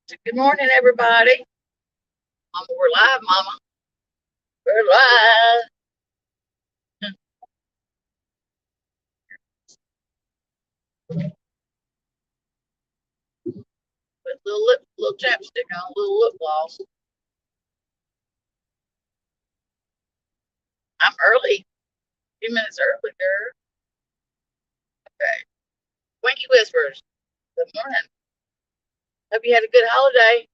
Good morning, everybody. We're live, Mama. We're live. With little chapstick on, little lip gloss. I'm early. A few minutes early, girl. Okay. Winky Whispers. Good morning. Hope you had a good holiday.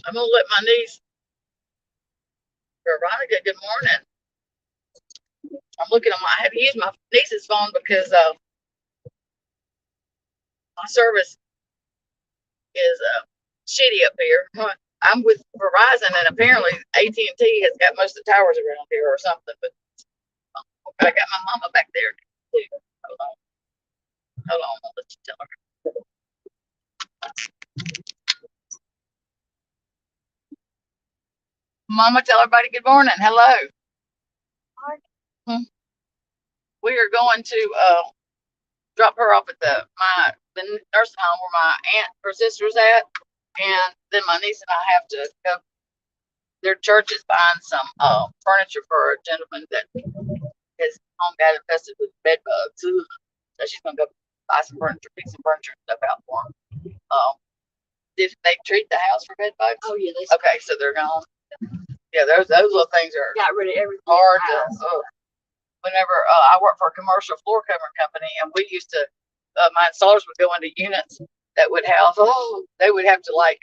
I'm gonna let my niece Veronica. Good morning. I'm looking on I had to use my niece's phone because my service is shitty up here. I'm with Verizon, and apparently AT&T has got most of the towers around here or something. But I got my mama back there too. Hold on. Hold on. I'll let you tell her. Mama, tell everybody good morning. Hello. Hmm. We are going to drop her off at the nursing home where my aunt, her sister's at, and then my niece and I have to go. Their church is buying some furniture for a gentleman that his home got infested with bed bugs. So she's gonna go buy some furniture, pick some furniture and stuff out for him. Did they treat the house for bed bugs? Oh yeah, they. Okay, so they're gonna. Yeah, those little things are got rid of everything. Hard to. Whenever I worked for a commercial floor covering company, and we used to, my installers would go into units that would have, they would have to like,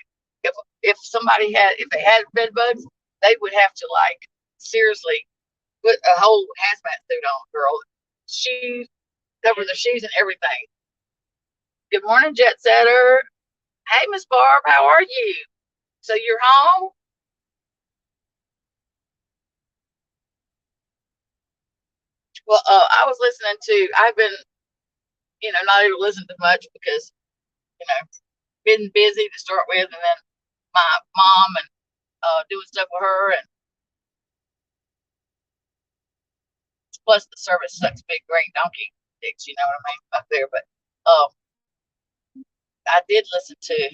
if somebody had, if they had bed bugs, they would have to like seriously put a whole hazmat suit on, girl, shoes, cover their shoes and everything. Good morning, Jet Setter. Hey, Miss Barb, how are you? So you're home? Well, I was listening to. I've been, not able to listen to much because, been busy to start with, and then my mom and doing stuff with her, and plus the service sucks big green donkey dicks, you know what I mean, up there. But um, I did listen to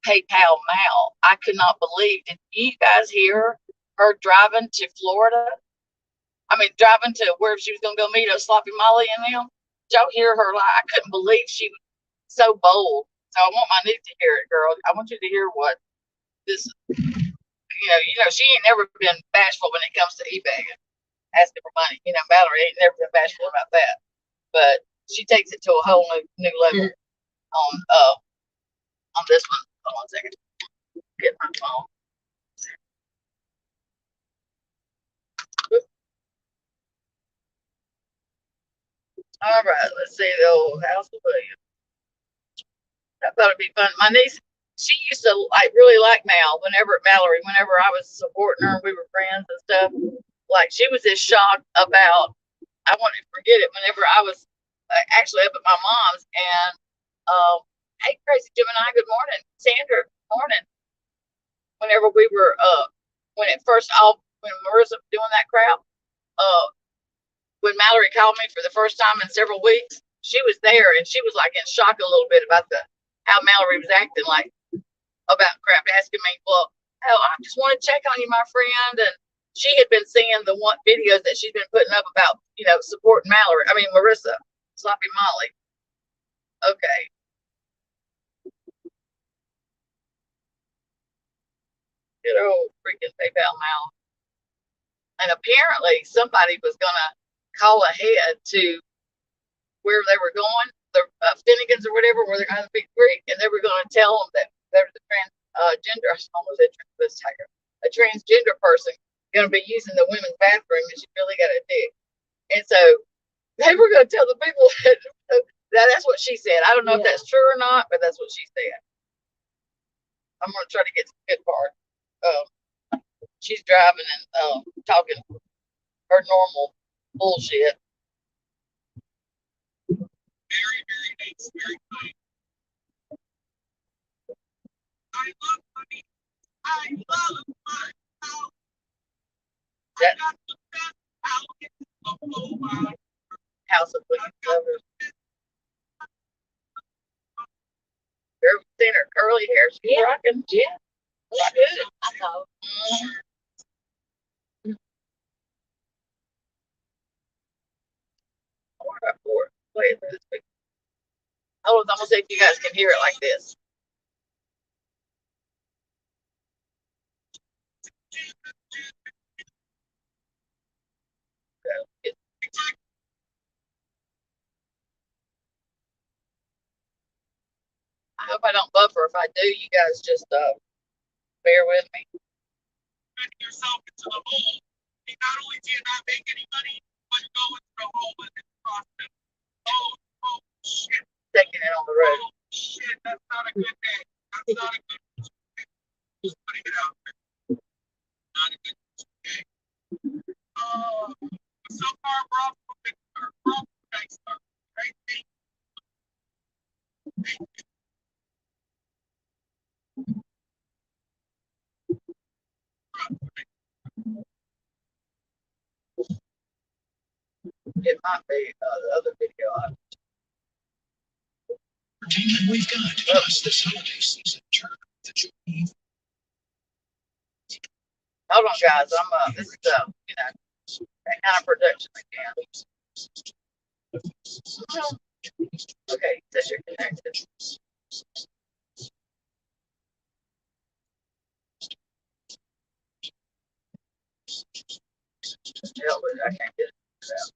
PayPal Mal. I could not believe. Did you guys hear her driving to Florida? I mean, driving to where she was going to go meet a Sloppy Molly and them. Did y'all hear her? Like, I couldn't believe she was so bold. So I want my niece to hear it, girl. I want you to hear what this. She ain't never been bashful when it comes to eBay and asking for money. Mallory ain't never been bashful about that. But she takes it to a whole new level on this one. Hold on a second. Get my phone. All right, let's see the old House of Williams. I thought it'd be fun. My niece, she used to really like Mallory, whenever I was supporting her, we were friends and stuff. Like she was just shocked about. I won't forget it. Whenever I was actually up at my mom's, and hey, Crazy Gemini, good morning, Sandra, good morning. Whenever we were when it first all when Marissa was doing that crap, uh, when Mallory called me for the first time in several weeks, she was there and she was like in shock a little bit about the how Mallory was acting like about crap, asking me, well, oh, I just want to check on you, my friend. And she had been seeing the one videos that she's been putting up about, supporting Marissa, Sloppy Molly. Okay. Good old freaking PayPal Mal. And apparently somebody was gonna call ahead to where they were going, the Finnegans or whatever, where they're going to Big Creek, and they were going to tell them that there was a transgender, a transgender person going to be using the women's bathroom, and she really got a dick. And so they were going to tell the people that's what she said. I don't know if that's true or not, but that's what she said. I'm going to try to get to the good part. She's driving and talking her normal bullshit. Very, very nice, very kind. I love money. I love my house. I got the best house in the whole world. House of Williams Lovers. curly hair. She's rocking. Yeah. That's good. I know. Wait, hold on, I'm gonna see if you guys can hear it like this. I hope I don't buffer. If I do, you guys just bear with me. Yourself into the hole. Not only do you not make any money, but you go into the hole and it's process. Oh shit. Taking it on the road. Oh shit, that's not a good day. That's not a good day. Just putting it out there. Not a good day. So far, we're off to a good start. We're off to a nice start. Right? It might be the other video. We've got us this holiday season. Hold on, guys. I'm this is that kind of production again. Okay, says you're connected. I can't get it out.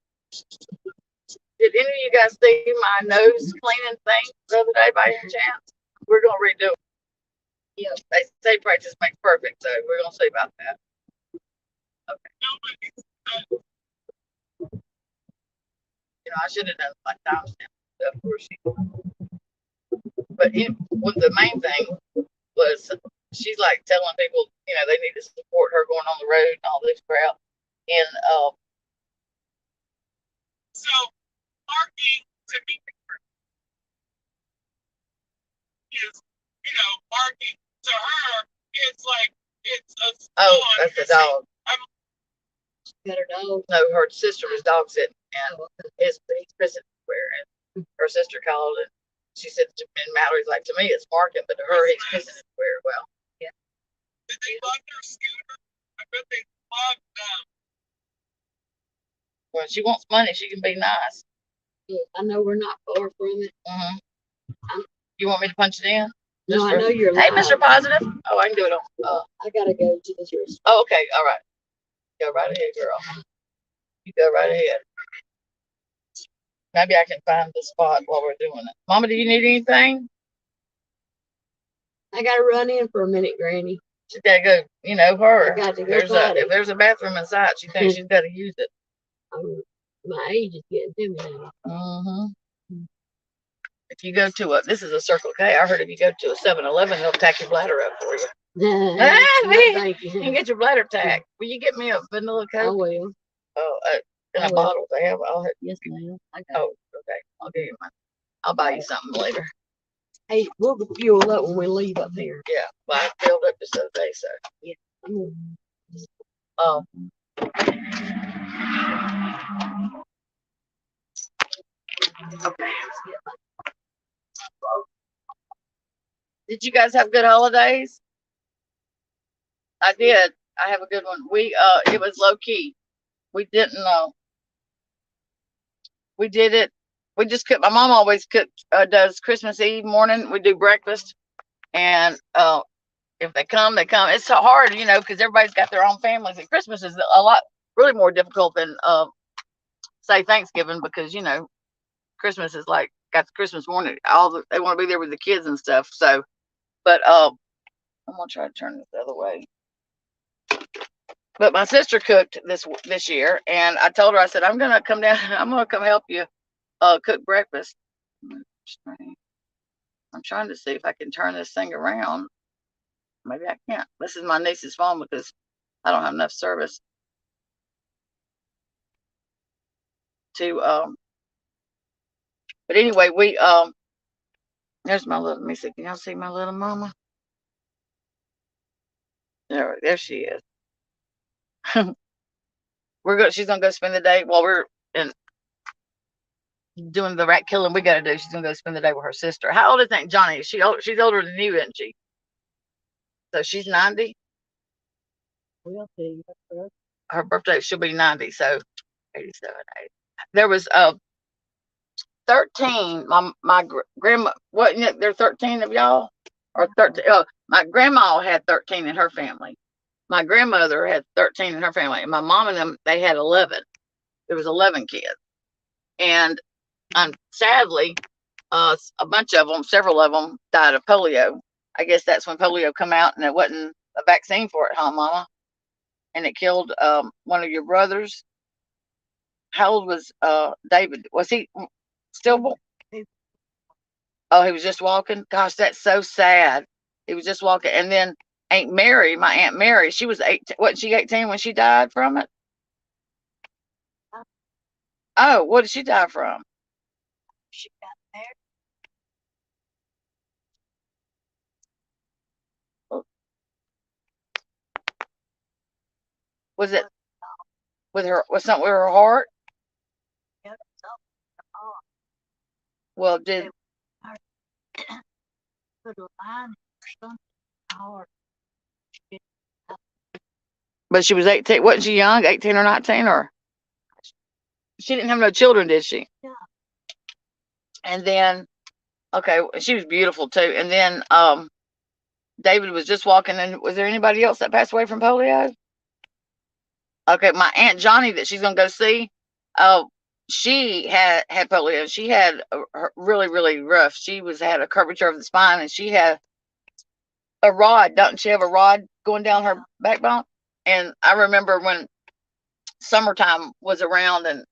Did any of you guys see my nose cleaning thing the other day by any chance? We're gonna redo it. Yeah, they say practice makes perfect, so we're gonna see about that. Okay. I should have done like timestamp stuff for she. But the main thing was she's like telling people, they need to support her going on the road and all this crap. And so marketing to me is, marketing to her, it's like it's a that's the dog. Got her dog. No, her sister was dog sitting, and he's prison everywhere. And her sister called, and she said, and Mallory's like, to me, it's marking, but to her, he's prison everywhere. Well, yeah. Did they love their scooter? I bet they loved them. Well, she wants money. She can be nice. Yeah, I know we're not far from it. You want me to punch it in? No, I know you're Hey, live. Mr. Positive. Oh, I can do it on. I gotta go to this restaurant. Oh, okay. All right. Go right ahead, girl. You go right ahead. Maybe I can find the spot while we're doing it. Mama, do you need anything? I gotta run in for a minute, Granny. She's gotta go, her. I got to go if there's a bathroom inside, she thinks she's gotta use it. My age is getting to me now. If you go to this is a Circle K. I heard if you go to a 7-Eleven, they'll tack your bladder up for you. No, thank you. You can get your bladder tacked. Will you get me a vanilla Coke? I will. Oh, in a bottle they have. Yes, ma'am. Oh, okay. I'll give you mine. I'll buy you something later. Hey, we'll fuel up when we leave up here. Yeah, well, I filled up just the other day, so. Yeah. Okay. Did you guys have good holidays? I did. I have a good one. It was low key. We didn't know. We did it. We just cooked. My mom always does Christmas Eve morning. We do breakfast, and if they come, they come. It's so hard, because everybody's got their own families, and Christmas is really more difficult than say Thanksgiving, because Christmas is like got the Christmas morning. They want to be there with the kids and stuff. So, but I'm gonna try to turn this the other way. But my sister cooked this year, and I told her, I said, I'm gonna come down. I'm gonna come help you cook breakfast. I'm trying to see if I can turn this thing around. Maybe I can't. This is my niece's phone because I don't have enough service to but anyway, there's my little, let me see, can y'all see my little mama? There she is. She's gonna go spend the day while we're in doing the rat killing we got to do. She's gonna go spend the day with her sister. How old is Aunt Johnny? Is she old? She's older than you, isn't she? So she's 90. We'll see. Her birthday she'll be 90. So 87, 80. There was 13. My grandma. What? There 13 of y'all or 13? Oh, my grandma had 13 in her family. My grandmother had 13 in her family, and my mom and them they had 11. There was 11 kids, and sadly, a bunch of them, several of them, died of polio. I guess that's when polio come out, and there wasn't a vaccine for it, huh, Mama? And it killed one of your brothers. How old was David? Was he still? Oh, he was just walking. Gosh, that's so sad. He was just walking, and then Aunt Mary, my Aunt Mary, she was 18. Wasn't she 18 when she died from it? Oh, what did she die from? She got there. Was it with her? Was something with her heart? Yeah, Well, did put a line something hard. but she was 18. Wasn't she young? 18 or 19, or she didn't have no children, did she? Yeah. And then, okay, she was beautiful too. And then, David was just walking. And was there anybody else that passed away from polio? Okay, my Aunt Johnny that she's gonna go see, she had polio. She had really really rough. She had a curvature of the spine, and she had a rod. Doesn't she have a rod going down her backbone? And I remember when summertime was around, and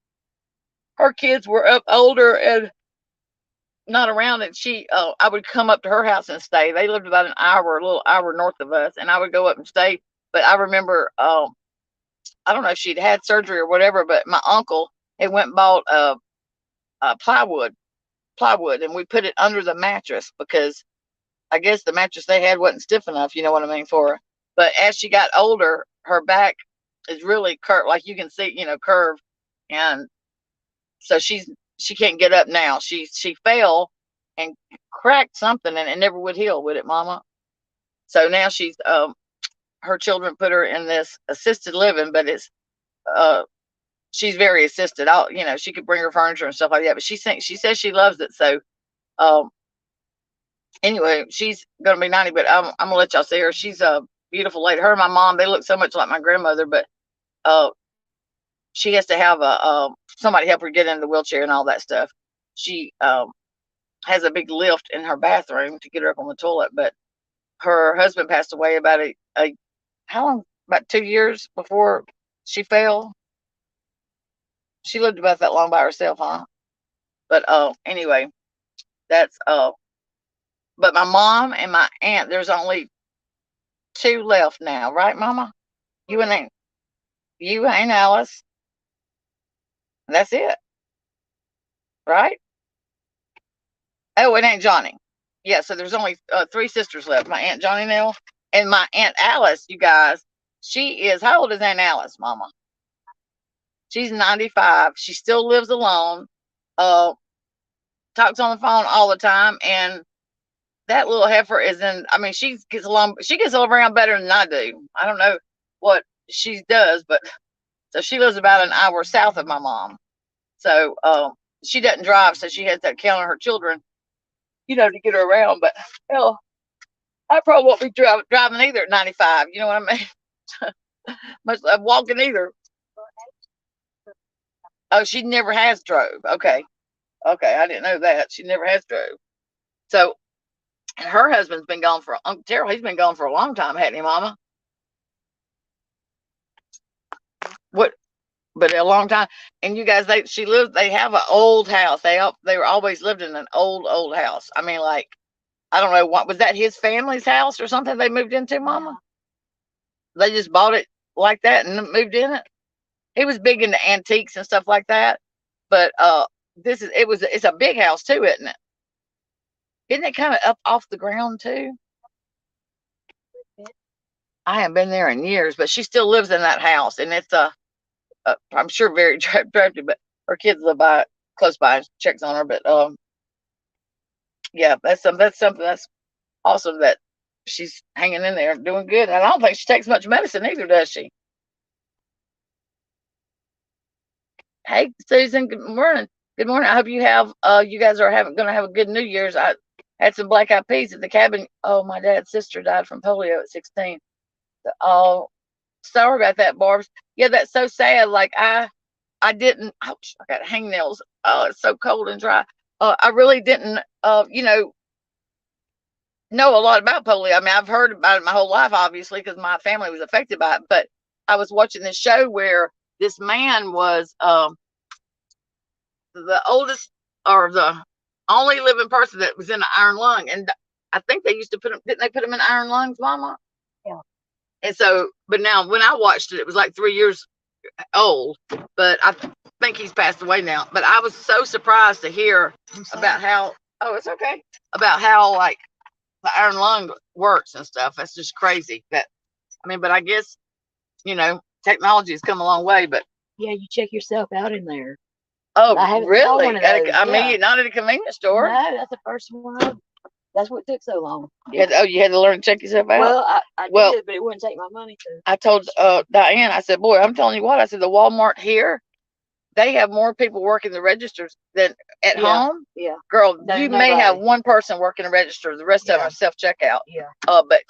her kids were up older and not around, and I would come up to her house and stay. They lived about a little hour north of us, and I would go up and stay. But I remember, I don't know if she'd had surgery or whatever, but my uncle had went and bought plywood, and we put it under the mattress because I guess the mattress they had wasn't stiff enough. You know what I mean for her. But as she got older, her back is really curved, like you can see, curved, and so she can't get up now. She fell and cracked something, and it never would heal, would it, Mama? So now her children put her in this assisted living, but it's she's very assisted. She could bring her furniture and stuff like that, but she says she loves it. So um, anyway, she's gonna be 90, but I'm gonna let y'all see her. She's a beautiful lady. Her and my mom, they look so much like my grandmother, but she has to have somebody help her get in the wheelchair and all that stuff. She has a big lift in her bathroom to get her up on the toilet, but her husband passed away about how long? About 2 years before she fell. She lived about that long by herself, huh? But anyway, that's but my mom and my aunt, there's only two left now, right, Mama? You and Alice. That's it, right? Oh, it ain't Johnny. Yeah, so there's only three sisters left. My Aunt Johnny now, and my Aunt Alice. You guys, she is how old is Aunt Alice, Mama? She's 95. She still lives alone. Talks on the phone all the time, and that little heifer is in. I mean, she gets along. She gets around better than I do. I don't know what she does, but so she lives about an hour south of my mom. So she doesn't drive, so she has to count on her children, to get her around. But hell, I probably won't be driving either at 95. You know what I mean? Much love walking either. Oh, she never has drove. Okay. Okay, I didn't know that. She never has drove. So, and her husband's been gone for Uncle Terrell. He's been gone for a long time, hadn't he, Mama? What? But a long time. And you guys, they have an old house. They were always lived in an old house. I mean, like, I don't know what was that his family's house or something they moved into, Mama? They just bought it like that and moved in it. He was big into antiques and stuff like that. But it's a big house too, isn't it? Isn't it kind of up off the ground too? I haven't been there in years, but she still lives in that house, and it's I'm sure very attractive. But her kids live by it. close by and checks on her. But yeah, that's something that's awesome that she's hanging in there, doing good. And I don't think she takes much medicine either, does she? Hey, Susan. Good morning. Good morning. I hope you guys are gonna have a good New Year's. I had some black eyed peas at the cabin. Oh, my dad's sister died from polio at 16. Oh, sorry about that, Barb's. Yeah, that's so sad. Like I didn't. Ouch! I got hangnails. Oh, it's so cold and dry. I really didn't. Know a lot about polio. I mean, I've heard about it my whole life, obviously, because my family was affected by it. But I was watching this show where this man was the oldest or the only living person that was in an iron lung, and I think they used to put him. Didn't they put him in iron lungs, Mama? Yeah. And so, but now when I watched it, it was like 3 years old. But I think he's passed away now. But I was so surprised to hear about how. Oh, it's okay. About how like the iron lung works and stuff. That's just crazy. But I guess technology has come a long way. But Yeah, you check yourself out in there. oh, I haven't saw really? one of those. Yeah. Not at a convenience store. No, that's the first one. That's what took so long. You had to learn to check yourself out. Well, I did, but it wouldn't take my money to. I told Diane, I said, boy, I'm telling you what, I said the Walmart here, they have more people working the registers than at home. Yeah. Girl, There's you may nobody. have one person working the register, the rest of them are self checkout. Yeah. But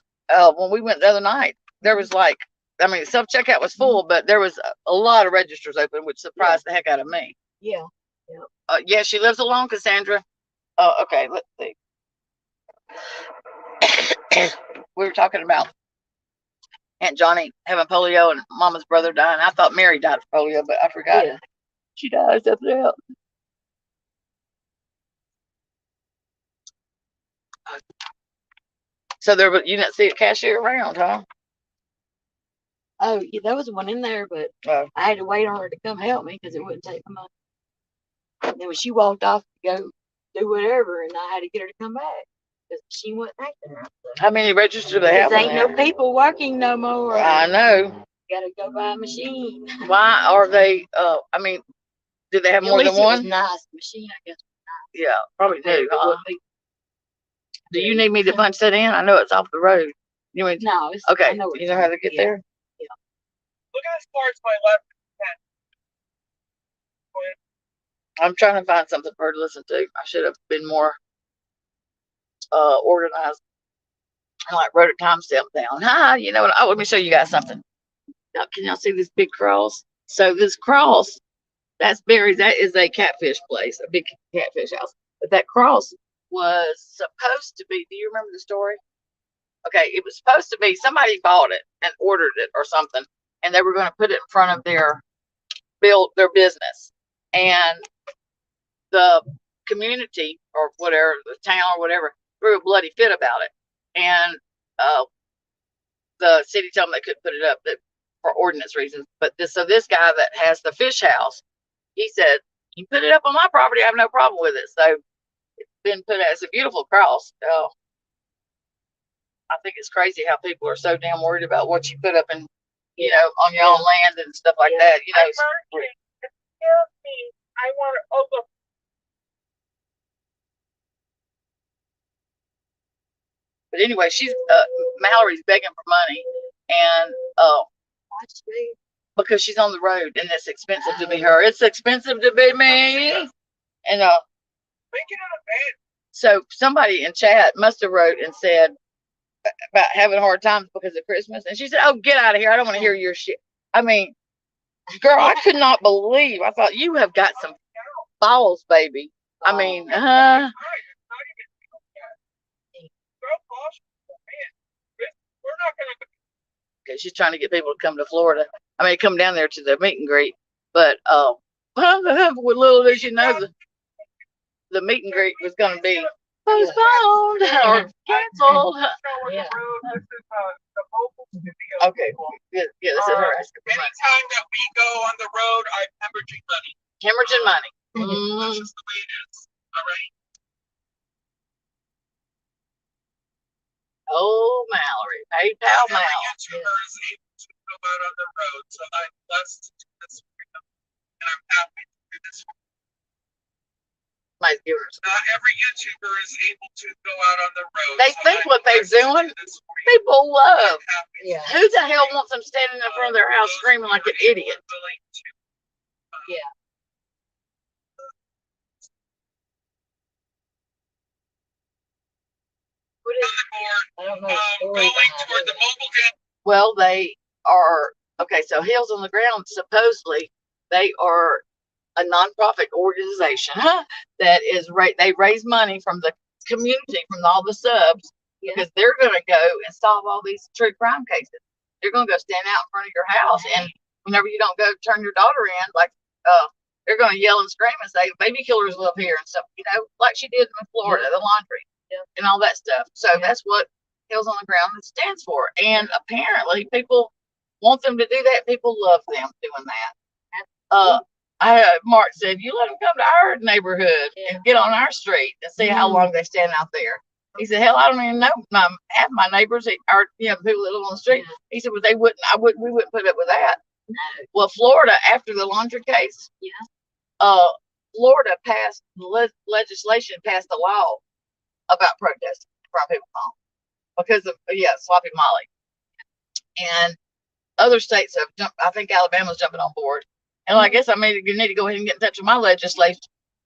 when we went the other night, there was self checkout was full, but there was a lot of registers open, which surprised the heck out of me. Yeah. Yeah, she lives alone, Cassandra. Okay, let's see. We were talking about Aunt Johnny having polio and Mama's brother dying. I thought Mary died of polio, but I forgot. Yeah. She died of something else. So you didn't see a cashier around, huh? Oh, yeah, there was one in there, but I had to wait on her to come help me because it wouldn't take my money. And then when she walked off to go do whatever, and I had to get her to come back because she wasn't acting right. So. How many registers do they have? There ain't no people working no more. I know. Gotta go buy a machine. Why are they? Do they have more than one? It was nice machine, I guess. Yeah, probably do. Do you need me to punch that in? I know it's off the road. You mean? No, it's okay. You know how to get there? Yeah. Look as far as my left. I'm trying to find something for her to listen to. I should have been more organized. I wrote a timestamp down. Hi, you know what? Oh, let me show you guys something. Now, can y'all see this big cross? So this cross, that's Barry's. That is a catfish place, a big catfish house. But that cross was supposed to be. Do you remember the story? Okay, it was supposed to be somebody bought it and ordered it or something, and they were going to put it in front of their business, and the community or whatever, the town or whatever, threw a bloody fit about it, and the city told them they couldn't put it up for ordinance reasons. But this guy that has the fish house, he said, "You put it up on my property, I have no problem with it." So it's been put as a beautiful cross. So I think it's crazy how people are so damn worried about what you put up in, on your own land and stuff like that. Excuse me, I want to over. But anyway, Mallory's begging for money, and because she's on the road and it's expensive to be her. It's expensive to be me, and so somebody in chat must have wrote and said about having hard times because of Christmas, and she said, "Oh, get out of here! I don't want to hear your shit." I mean, girl, I could not believe. I thought you have got some balls, baby. I mean, Okay, she's trying to get people to come to Florida. I mean, come down there to the meet and greet. But little did you know, the meet and greet was going to be postponed or canceled. Okay, yeah, this is her asking for money. Anytime that we go on the road, I'm hemorrhaging money. Hemorrhaging money. That's just the way it is. All right. Oh, Mallory, PayPal Mallory. Answer her is able to go out on the road, so I'm blessed to do this for them, and I'm happy to do this for them. somebody's giving her. Not every YouTuber is able to go out on the road. They so think I what they're decided to doing, do this for you. people love. I'm happy. Yeah. Who the hell wants them standing in front of their house Those screaming who like an are able idiot? and willing to, Yeah. What on is, the board, I don't know the story going behind toward it. the mobile game. Well, they are okay. So Heels on the Ground, supposedly they are a nonprofit organization that is they raise money from the community, from all the subs, Yeah. because they're going to go and solve all these true crime cases. They're going to go stand out in front of your house, and whenever you don't go turn your daughter in, like they're going to yell and scream and say baby killers live here and stuff, like she did in Florida, the laundry and all that stuff. So that's what Heels on the Ground stands for, and apparently people want them to do that. People love them doing that. Mark said, you let them come to our neighborhood and get on our street and see how long they stand out there. He said, hell, I don't even know half my neighbors are, people that live on the street. He said, well, we wouldn't put up with that. No. Well, Florida, after the laundry case, Florida passed legislation, passed a law about protesting from people's home because of, sloppy Molly. And other states have jumped. I think Alabama's jumping on board. And I guess you need to go ahead and get in touch with my legislature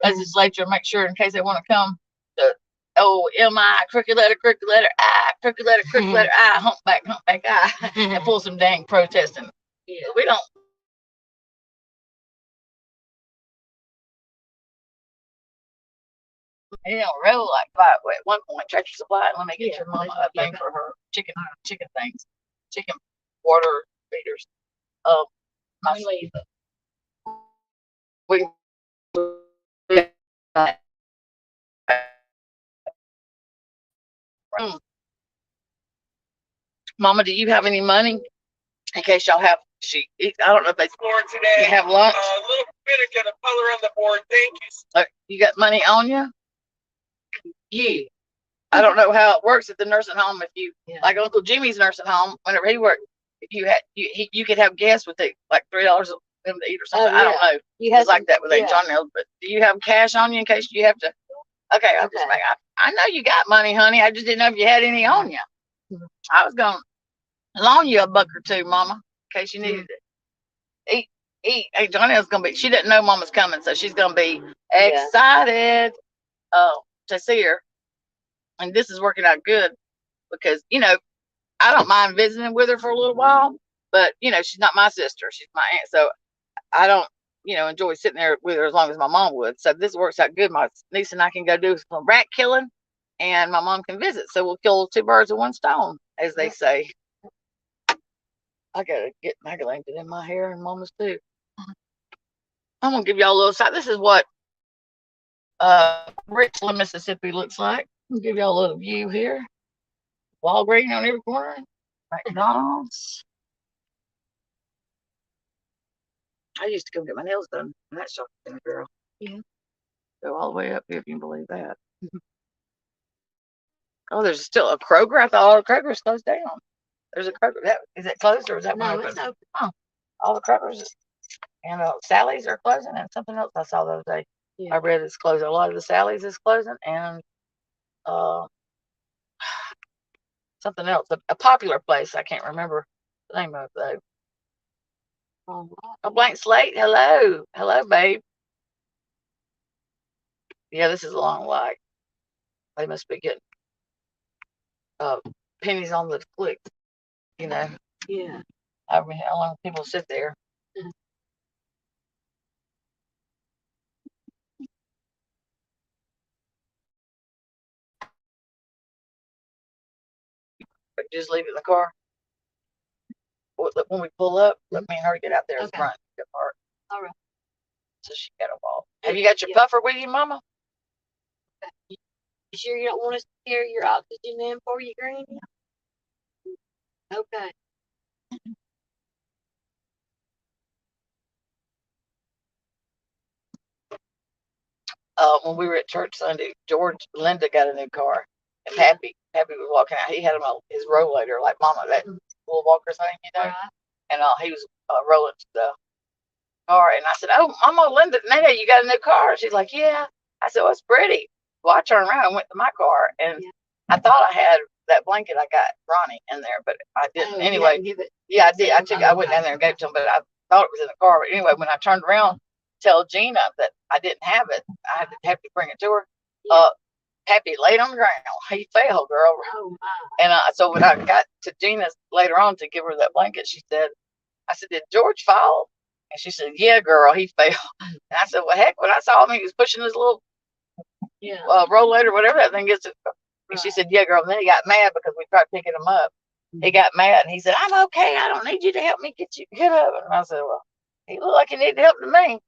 and make sure in case they want to come to MI, crooked letter I, crooked letter I, humpback I, and pull some dang protesting. Yeah. We don't. You don't roll like that. At one point, Tractor Supply, let me get your mama a thing for her chicken things, chicken water feeders. We Mama, do you have any money in case y'all have? I don't know if they today have lunch. A little bit of get a color on the board. Thank you. You got money on you? You. I don't know how it works at the nursing home. If you like Uncle Jimmy's nursing home, whenever he worked, if you had you could have guests with it, like $3 of them to eat or something. I don't know. It's like that with Aunt John. But do you have cash on you in case you have to? Okay, I know you got money, honey. I just didn't know if you had any on you. I was going to loan you a buck or two, Mama, in case you needed it. Eat. Hey, Johnny's gonna be. She didn't know Mama's coming, so she's gonna be excited to see her. And this is working out good because I don't mind visiting with her for a little while, but she's not my sister. She's my aunt, so I don't enjoy sitting there with her as long as my mom would. So this works out good. My niece and I can go do some rat killing, and my mom can visit. So we'll kill two birds with one stone, as they say. I gotta get Magdalene in my hair and Mama's too. I'm gonna give y'all a little side. This is what Richland, Mississippi looks like. I'll give y'all a little view here. Walgreens on every corner. McDonald's. I used to go get my nails done in that shopping center, girl. Yeah. Go all the way up here if you can believe that. Oh, there's still a Kroger. I thought all the Kroger's closed down. There's a Kroger. Is it closed or is that one open? It's open. Oh, all the Krogers and Sally's are closing, and something else I saw the other day. I read it's closing. A lot of the Sally's is closing, and something else. A popular place. I can't remember the name of it though. A blank slate. Hello, babe. Yeah, this is a long light. They must be getting pennies on the click. Yeah. I mean, how long people sit there? Just leave it in the car. When we pull up, let me and her get out there in front. All right. So she got a wall. Have you got your puffer with you, Mama? You sure you don't want us to carry your oxygen in for you, Granny? Okay. When we were at church Sunday, Linda got a new car, and Happy was walking out. He had his rollator, like Mama, that little walker thing, and he was rolling to the car, and I said, "Oh, Mama, Linda, Nana, you got a new car?" She's like, "Yeah." I said, well, it's pretty. Well, I turned around and went to my car, and Yeah. I thought I had that blanket I got Ronnie in there, but I didn't. Oh, Anyway, give it. yeah, I did. I went down there and gave it to him, but I thought it was in the car. But anyway, when I turned around to tell Gina that I didn't have it, I had to have to bring it to her. Yeah. Pappy laid on the ground. He fell, girl. Oh my. And so when I got to Gina later on to give her that blanket, she said, I said, did George fall? And she said, yeah, girl, he fell. And I said, well, heck, when I saw him, he was pushing his little rollator, whatever that thing is. And she said, yeah, girl. And then he got mad because we tried picking him up. He got mad and he said, I'm okay. I don't need you to help me get up. And I said, well, he looked like he needed help to me.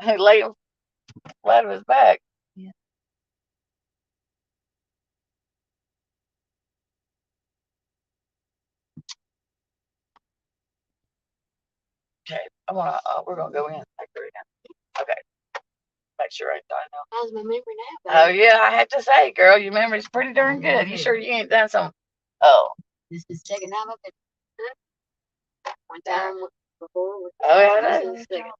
He laid him flat on his back. Yeah. Okay, we're gonna go in. Okay, make sure I know. How's my memory now, Oh yeah, I have to say, girl, your memory's pretty darn good. You sure you ain't done some? Oh. This is the second time I've been. One time before. Oh yeah, This is the second.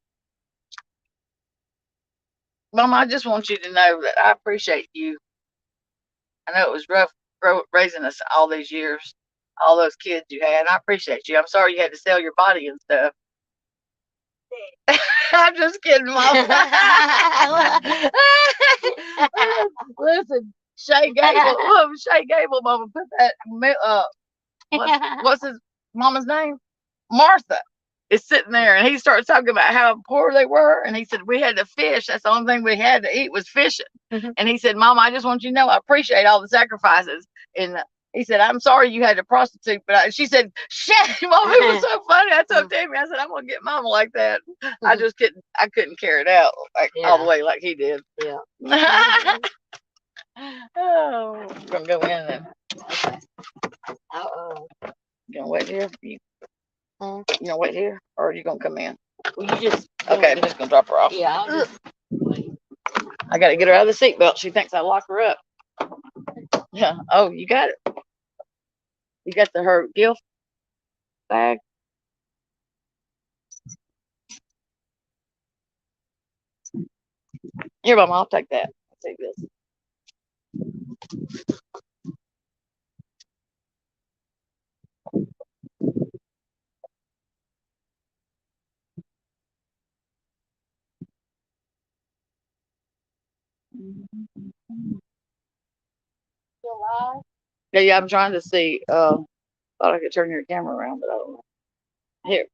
Mama, I just want you to know that I appreciate you. I know it was rough raising us all these years, all those kids you had. I appreciate you. I'm sorry you had to sell your body and stuff. I'm just kidding, Mom. Listen, Shay Gable, Mama, put that. What's his mama's name? Martha is sitting there, and he starts talking about how poor they were, and he said we had to fish. That's the only thing we had to eat was fishing. And he said, Mama, I just want you to know I appreciate all the sacrifices. And he said, I'm sorry you had to prostitute, but she said, shit, Mom, it was so funny. I told Tammy, I said, I'm gonna get Mama like that. I couldn't carry it out all the way like he did. Yeah. Oh, we're gonna go in and Okay. you gonna wait here? You gonna wait here, or are you gonna come in? Well, you just. Okay, I'm just gonna drop her off. Yeah, I'll just wait. I gotta get her out of the seatbelt. She thinks I lock her up. Yeah. Oh, you got it. You got her gift bag. Here, Mama, I'll take that. I'll take this. Still live? Yeah, I'm trying to see. Thought I could turn your camera around, but I don't know. Here.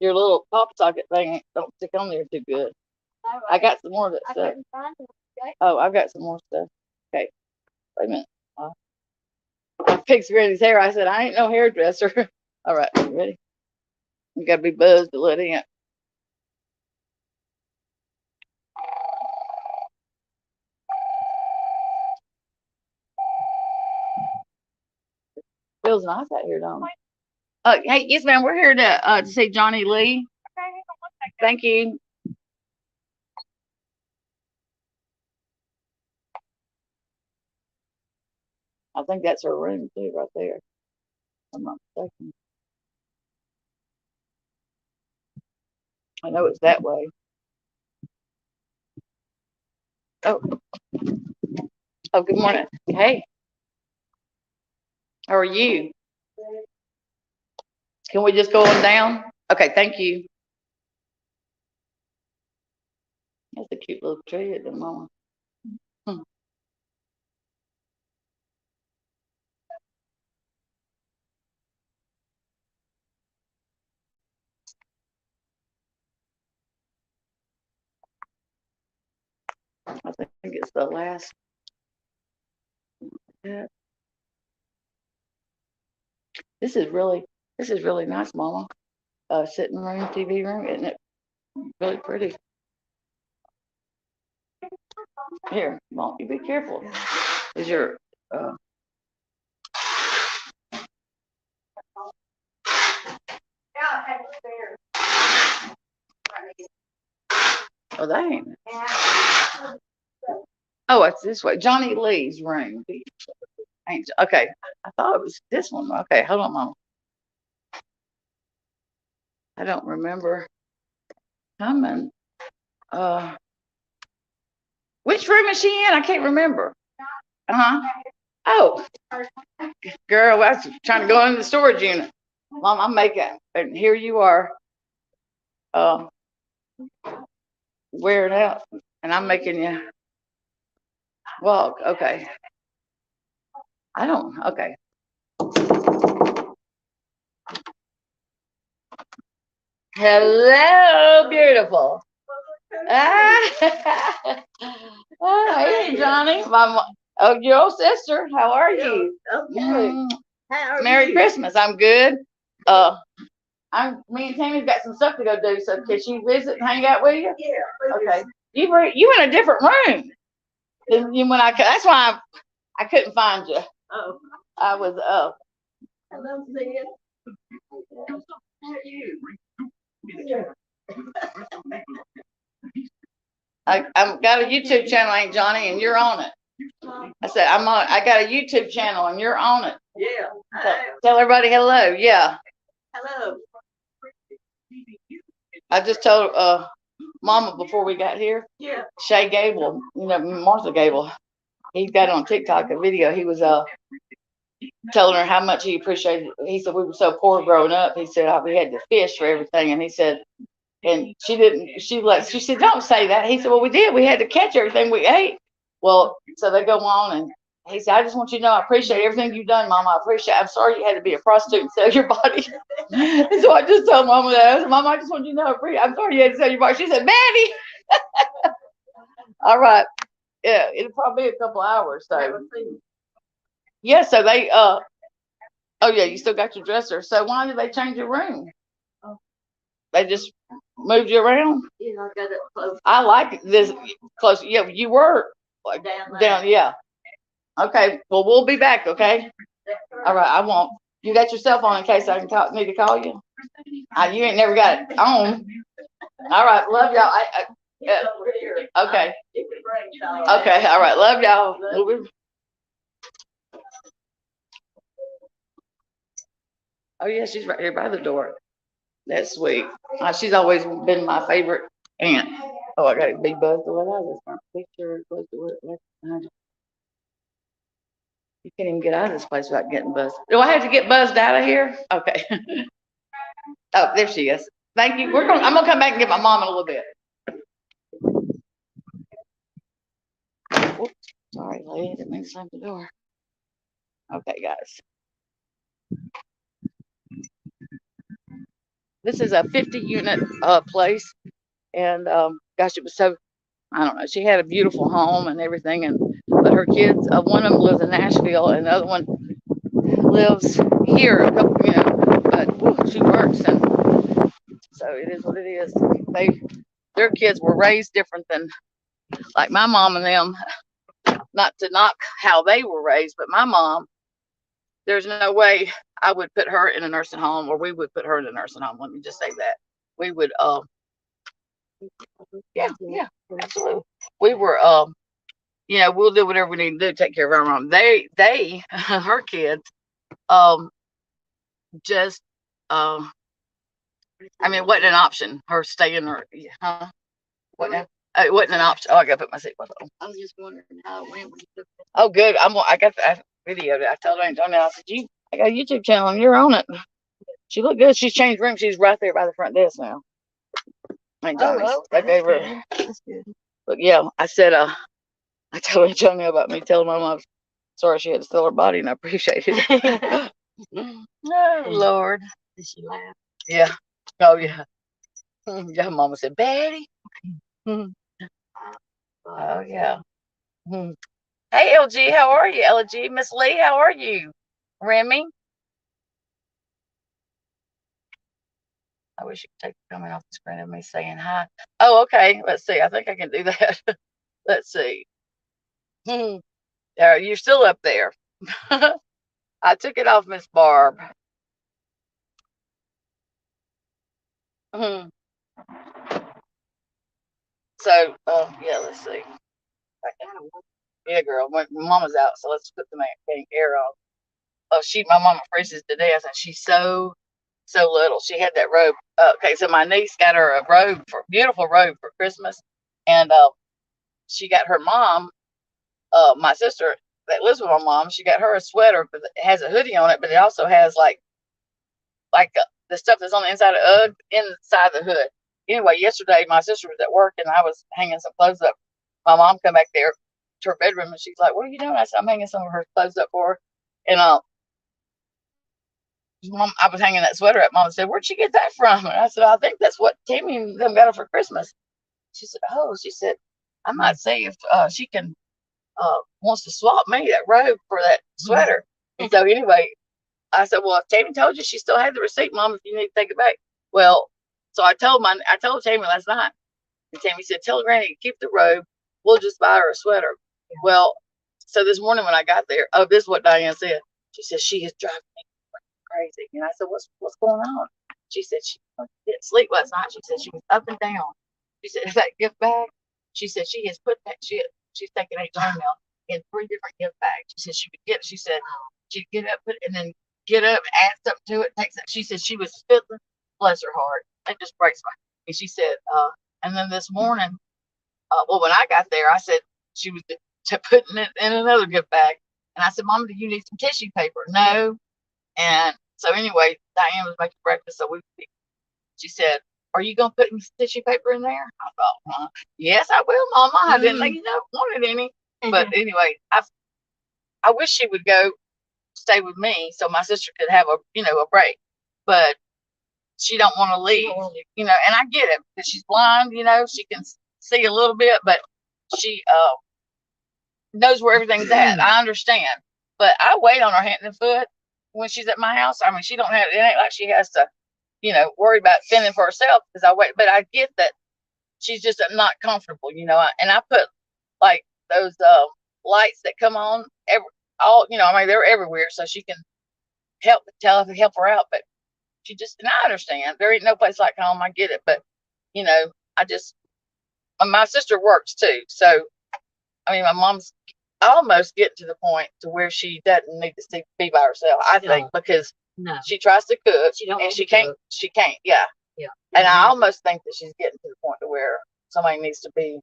Your little pop socket thing don't stick on there too good. I got some more of that stuff. Oh, I've got some more stuff. Okay. Wait a minute. I fixed Granny's hair. I said, I ain't no hairdresser. All right, you ready? You gotta be buzzed to let in. Feels nice out here, don't it? Hey, yes, ma'am. We're here to see Johnny Lee. Thank you. I think that's her room too, right there. If I'm not mistaken. I know it's that way. Oh. Oh, good morning. Hey. How are you? Can we just go on down? Okay, thank you. That's a cute little tree at the moment. I think it's the last. Yeah. This is really nice, Mama. Sitting room, TV room, isn't it? Really pretty. Here, Mom, you be careful. Is your oh, that ain't. Oh, it's this way. Johnny Lee's room. Okay. I thought it was this one. Okay, hold on, Mom. I don't remember coming. Which room is she in? I can't remember. Oh, girl, I was trying to go into the storage unit. Mom, I'm making, and here you are, wearing out, and I'm making you walk. Okay. Okay. Hello, beautiful. Ah, oh, hey, Johnny. Your old sister. How are you? Okay. Merry Christmas. I'm good. Me and Tammy's got some stuff to go do. So can she visit and hang out with you? Yeah. Okay. You in a different room than when that's why I couldn't find you. Oh. I was Hello, Sid. How are you? I've got a YouTube channel, ain't Johnny, and you're on it. I said I got a YouTube channel and you're on it. Yeah. Tell everybody hello. Yeah. Hello. I just told Mama before we got here. Yeah. Shay Gable, Martha Gable. He got on TikTok a video. He was telling her how much he appreciated. He said we were so poor growing up. He said we had to fish for everything, and he said, and she didn't. She said, don't say that. He said, well, we did. We had to catch everything we ate. Well, so they go on, and he said, I just want you to know I appreciate everything you've done, Mama. I appreciate. I'm sorry you had to be a prostitute and sell your body. And so I just told Mama that. I said, Mama, I just want you to know I'm sorry you had to sell your body. She said, Betty. All right. Yeah, it'll probably be a couple hours. So yeah, so they oh yeah, you still got your dresser. So why did they change your room? They just moved you around? Yeah, I got it close. I like this close. Yeah, you were like down. Yeah. Okay. Well, we'll be back. Okay. All right. I won't. You got your cell phone in case I need to call you. You ain't never got it on. All right. Love y'all. Yeah. Okay. Okay. All right. Love y'all. Oh yeah, she's right here by the door. That's sweet. She's always been my favorite aunt. Oh, I got to be buzzed away. I was trying to picture buzzed away. You can't even get out of this place without getting buzzed. Do I have to get buzzed out of here? Okay. Oh, there she is. Thank you. I'm gonna come back and get my mom in a little bit. Oops, sorry, lady. Didn't mean to slam the door. Okay, guys. This is a 50-unit place, and gosh, it was so. I don't know. She had a beautiful home and everything, but her kids. One of them lives in Nashville, and the other one lives here. But she works, and so it is what it is. Their kids were raised different than like my mom and them. Not to knock how they were raised, but my mom. There's no way I would put her in a nursing home, or we would put her in a nursing home. Let me just say that we would. Yeah, absolutely. We were. We'll do whatever we need to do to take care of our mom. They, her kids, just, I mean, it wasn't an option. Her staying, or what now? It wasn't an option. Oh, I gotta put my seatbelt on. I was just wondering how it went when you took that. Oh, good. I got the video. I told her, I said, I got a YouTube channel and you're on it. She looked good. She's changed rooms. She's right there by the front desk now. Oh, I gave her. That's good. But yeah, I said, I told Johnny about me telling my mom sorry she had to sell her body, and I appreciate it. Oh Lord. Did she laugh? Yeah. Oh yeah. Yeah, Mama said, Betty. Oh yeah. Hey LG, how are you? LG, Miss Lee, how are you? Remy. I wish you could take the comment off the screen of me saying hi. Oh, okay. Let's see. I think I can do that. Let's see. You're still up there. I took it off, Miss Barb. So, yeah, let's see. Yeah, girl, Mama's out, so let's put the air on. Oh, my mama freezes to death, and she's so little. She had that robe. Okay, so my niece got her a beautiful robe for Christmas, and she got her mom, my sister that lives with my mom, she got her a sweater, but it has a hoodie on it, but it also has the stuff that's on the inside of UGG inside the hood. Anyway, yesterday my sister was at work and I was hanging some clothes up. My mom come back there to her bedroom and she's like, "What are you doing?" I said, "I'm hanging some of her clothes up for her." And Mom, I was hanging that sweater up. Mom said, "Where'd she get that from?" And I said, "I think that's what Tammy and them got her for Christmas." She said, "Oh," she said, "I might see if she can wants to swap me that robe for that sweater." And so anyway, I said, "Well, if Tammy told you she still had the receipt, Mom, if you need to take it back." Well, so I told Tammy last night, and Tammy said, "Tell Granny to keep the robe. We'll just buy her a sweater." Well, so this morning when I got there, this is what Diane said. She said, "She is driving me crazy." And I said, "What's going on?" She said she didn't sleep last night. She said she was up and down. She said, "That gift bag." She said she has put that she's taken a mail in 3 different gift bags. She said she would get. She said she'd get up, put it, and then get up, add something to it. Takes it. She said she was fiddling. Bless her heart. It just breaks my. And she said, and then this morning, well, when I got there, I said she was putting it in another gift bag, and I said, "Mama, do you need some tissue paper?" No. And so anyway, Diane was making breakfast, so she said, "Are you gonna put some tissue paper in there?" I thought, "Yes, I will, Mama. I didn't think you wanted any." But anyway, I wish she would go stay with me so my sister could have a break. But she don't want to leave, and I get it because she's blind, she can see a little bit, but she knows where everything's at. I understand. But I wait on her hand and foot when she's at my house. I mean, she don't have it ain't like she has to, worry about fending for herself because I wait. But I get that she's just not comfortable, and I put like those lights that come on I mean, they're everywhere so she can help her out. But and I understand there ain't no place like home. I get it. But, I just, my sister works too. So, I mean, my mom's almost getting to the point to where she doesn't need to be by herself, I think, because she tries to cook and she can't, yeah. Yeah. And I almost think that she's getting to the point to where somebody needs to be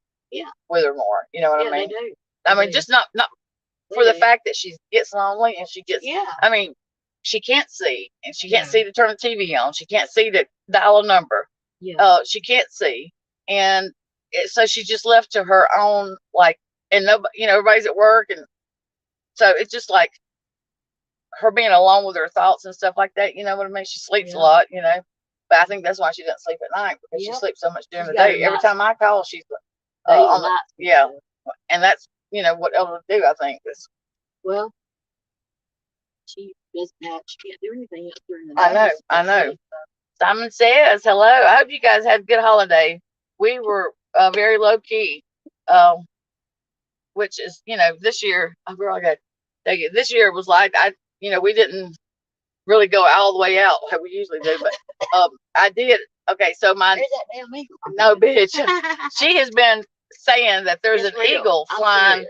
with her more. You know what I mean? They do. I mean, just not for the fact that she gets lonely and she gets, I mean, she can't see and she can't see to turn the TV on. She can't see to dial a number. She can't see. And so she's just left to her own, and nobody, everybody's at work. And so it's just like her being alone with her thoughts and stuff like that. You know what I mean? She sleeps a lot, but I think that's why she doesn't sleep at night because she sleeps so much during the day. Every time I call, she's on the, and that's, what elders do, I think. Well, she can't do anything else during the day. I know. Simon says, hello. I hope you guys had a good holiday. We were very low key, which is, this year, this year was like, we didn't really go all the way out like we usually do, but I did. Okay, so There's that damn eagle. No, bitch. She has been saying that there's an eagle flying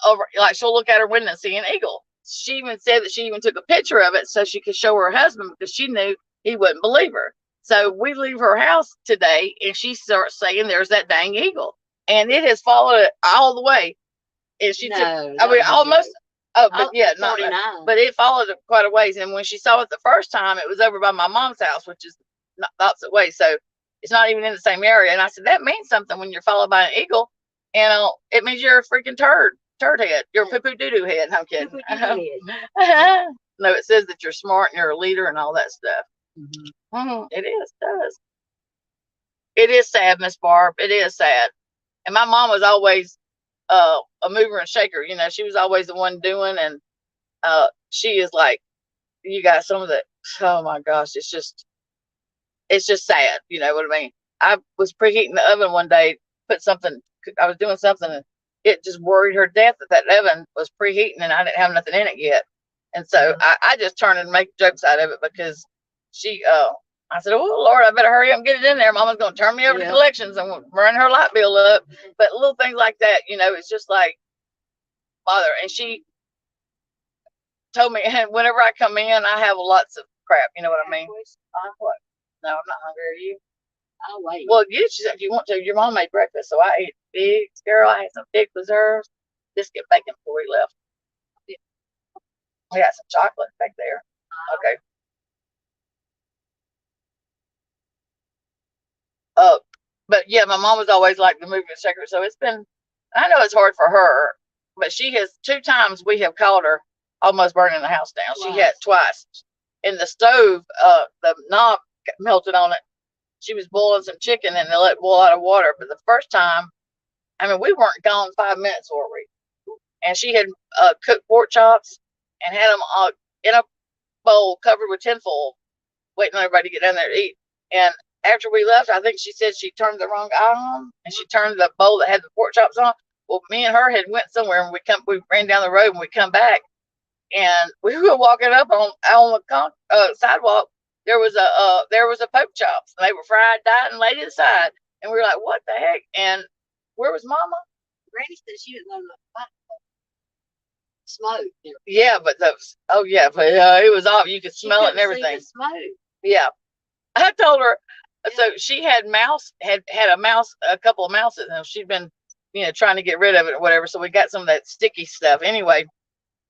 over, like she'll look out her window and see an eagle. She even said that she even took a picture of it so she could show her husband because she knew he wouldn't believe her. So we leave her house today and she starts saying there's that dang eagle. And it has followed it all the way. And she almost. Oh, but not. But it followed it quite a ways. And when she saw it the first time, it was over by my mom's house, which is not the opposite way. So it's not even in the same area. And I said, that means something when you're followed by an eagle. And it means you're a freaking turd head. You're a poo-poo doo-doo head. I'm kidding. No, it says that you're smart and you're a leader and all that stuff. It does. It is sad, Miss Barb. It is sad. And my mom was always a mover and shaker. She was always the one doing. And she is like, you got some of the, oh my gosh, it's just sad. You know what I mean? I was preheating the oven one day, I was doing something and it just worried her death that oven was preheating and I didn't have nothing in it yet. And so I just turned and make jokes out of it because I said, oh Lord, I better hurry up and get it in there. Mama's going to turn me over to collections and run her light bill up. But little things like that, it's just like bother. And she told me, and whenever I come in, I have lots of crap. You know what I mean? What? No, I'm not hungry. Are you? I'll wait. Well, you if you want to. Your mom made breakfast, so I ate big. Girl, I had some big preserves, biscuit bacon before we left. We got some chocolate back there. Okay. But yeah, my mom was always like the movement shaker, so it's been. I know it's hard for her, but she has 2 times we have called her almost burning the house down. She had twice. In the stove, the knob melted on it. She was boiling some chicken and they let it boil out of water. But the first time, I mean, we weren't gone 5 minutes, were we? And she had cooked pork chops and had them in a bowl covered with tinfoil, waiting on everybody to get down there to eat. And after we left, I think she said she turned the wrong eye on and she turned the bowl that had the pork chops on. Well, me and her had went somewhere and we ran down the road and we come back and we were walking up on the sidewalk. There was a pork chops and they were fried, dyed, and laid aside. And we were like, what the heck? And where was Mama? Granny said she was on the smoke. Yeah, but it was off. You could smell it and everything. Smoke. Yeah, I told her. So she had a couple of mouses, and she'd been, trying to get rid of it or whatever. So we got some of that sticky stuff. Anyway,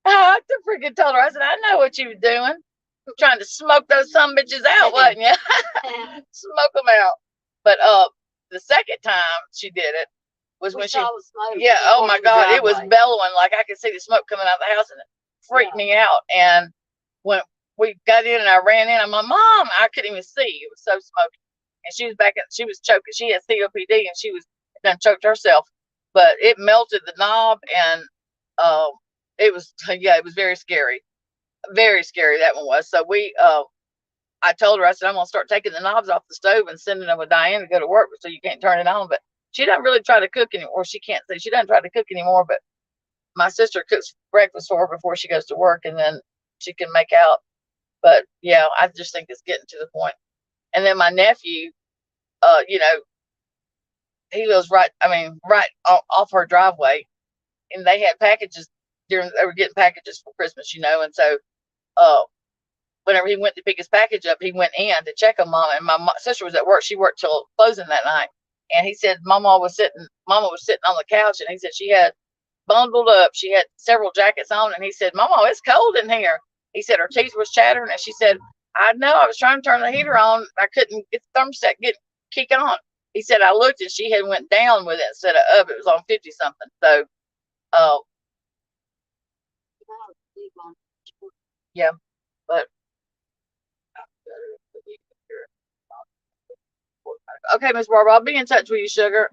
I freaking told her. I said, I know what you were doing. I'm trying to smoke those some bitches out, wasn't you? Smoke them out. But the second time she did it was when she. Yeah. Oh my God! It was bellowing like I could see the smoke coming out of the house, and it freaked me out. And when we got in and I ran in, I'm like, Mom, I couldn't even see. It was so smoky. And she was she was choking. She had COPD and she was done choked herself. But it melted the knob and it was very scary. Very scary, that one was. So I told her, I said, I'm gonna start taking the knobs off the stove and sending them with Diane to go to work so you can't turn it on. But she doesn't really try to cook anymore. She can't say she doesn't try to cook anymore, but my sister cooks breakfast for her before she goes to work and then she can make out. But yeah, I just think it's getting to the point. And then my nephew, he lives right off her driveway, and they had packages they were getting packages for Christmas, and so whenever he went to pick his package up, he went in to check on Mama, and my sister was at work. She worked till closing that night, and he said Mama was sitting on the couch, and he said she had bundled up. She had several jackets on, and he said, Mama, it's cold in here. He said her teeth was chattering, and she said, I know, I was trying to turn the heater on. I couldn't get the thermostat kick on. He said, I looked and she had went down with it instead of up. It was on 50 something. So, yeah, but okay, Miss Barbara, I'll be in touch with you, sugar.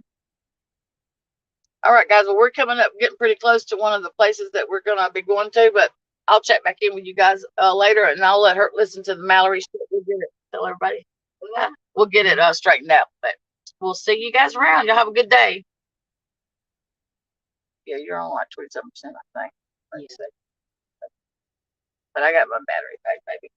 All right, guys. Well, we're getting pretty close to one of the places that we're gonna be going to, but I'll check back in with you guys later, and I'll let her listen to the Mallory shit. We'll get it. Tell everybody. We'll get it straightened out. But we'll see you guys around. Y'all have a good day. Yeah, you're on like 27%, I think. Let me see. But I got my battery back, baby.